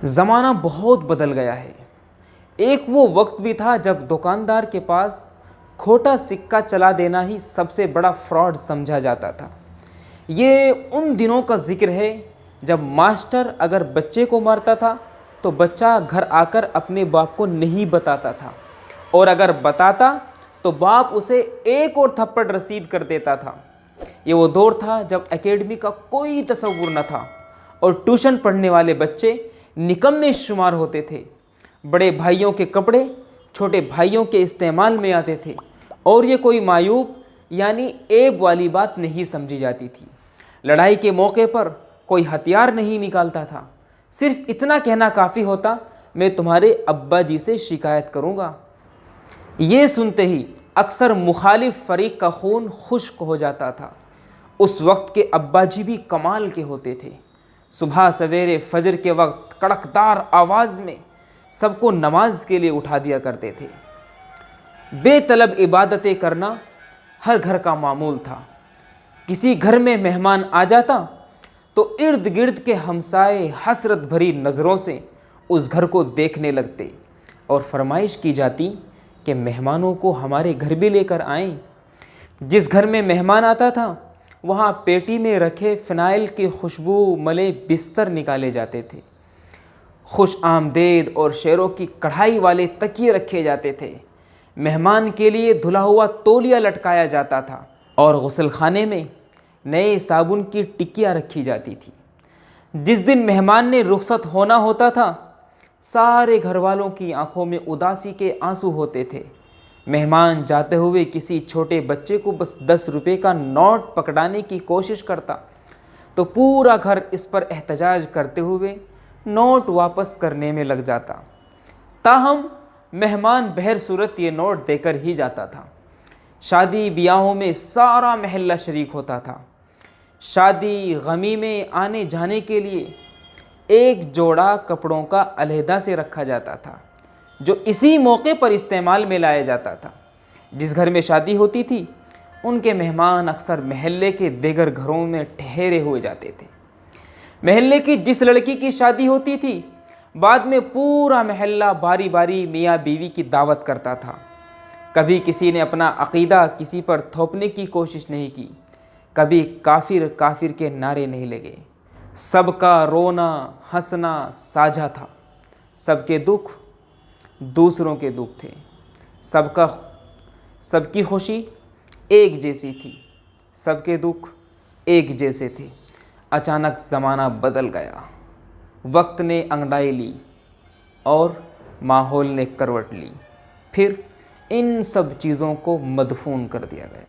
ज़माना बहुत बदल गया है। एक वो वक्त भी था जब दुकानदार के पास खोटा सिक्का चला देना ही सबसे बड़ा फ्रॉड समझा जाता था। ये उन दिनों का जिक्र है जब मास्टर अगर बच्चे को मारता था तो बच्चा घर आकर अपने बाप को नहीं बताता था, और अगर बताता तो बाप उसे एक और थप्पड़ रसीद कर देता था। ये वो दौर था जब एकेडमी का कोई तस्वुर न था और ट्यूशन पढ़ने वाले बच्चे निकम्मे शुमार होते थे। बड़े भाइयों के कपड़े छोटे भाइयों के इस्तेमाल में आते थे और ये कोई मायूब यानी ऐब वाली बात नहीं समझी जाती थी। लड़ाई के मौके पर कोई हथियार नहीं निकालता था, सिर्फ इतना कहना काफ़ी होता, मैं तुम्हारे अब्बा जी से शिकायत करूँगा। ये सुनते ही अक्सर मुखालिफ फरीक का खून खुश्क हो जाता था। उस वक्त के अब्बा जी भी कमाल के होते थे। सुबह सवेरे फजर के वक्त कड़कदार आवाज़ में सबको नमाज के लिए उठा दिया करते थे। बेतलब इबादतें करना हर घर का मामूल था। किसी घर में मेहमान आ जाता तो इर्द गिर्द के हमसाए हसरत भरी नज़रों से उस घर को देखने लगते और फरमाइश की जाती कि मेहमानों को हमारे घर भी लेकर आएं। जिस घर में मेहमान आता था वहाँ पेटी में रखे फ़िनाइल की खुशबू मले बिस्तर निकाले जाते थे। खुश आमदेद और शेरों की कढ़ाई वाले तकिए रखे जाते थे। मेहमान के लिए धुला हुआ तौलिया लटकाया जाता था और गुस्ल खाने में नए साबुन की टिक्कियाँ रखी जाती थी। जिस दिन मेहमान ने रुखसत होना होता था सारे घर वालों की आंखों में उदासी के आंसू होते थे। मेहमान जाते हुए किसी छोटे बच्चे को बस 10 रुपये का नोट पकड़ाने की कोशिश करता तो पूरा घर इस पर एहतजाज करते हुए नोट वापस करने में लग जाता। ताहम मेहमान बहर सूरत ये नोट देकर ही जाता था। शादी ब्याहों में सारा महल्ला शरीक होता था। शादी गमी में आने जाने के लिए एक जोड़ा कपड़ों का अलहदा से रखा जाता था जो इसी मौके पर इस्तेमाल में लाया जाता था। जिस घर में शादी होती थी उनके मेहमान अक्सर महल्ले के दीगर घरों में ठहरे हुए जाते थे। महल्ले की जिस लड़की की शादी होती थी बाद में पूरा महल्ला बारी बारी मियाँ बीवी की दावत करता था। कभी किसी ने अपना अक़ीदा किसी पर थोपने की कोशिश नहीं की, कभी काफिर काफिर के नारे नहीं लगे। सबका रोना हंसना साझा था, सबके दुख दूसरों के दुख थे, सबकी खुशी एक जैसी थी, सबके दुख एक जैसे थे। अचानक ज़माना बदल गया, वक्त ने अंगड़ाई ली और माहौल ने करवट ली। फिर इन सब चीज़ों को मदफून कर दिया गया।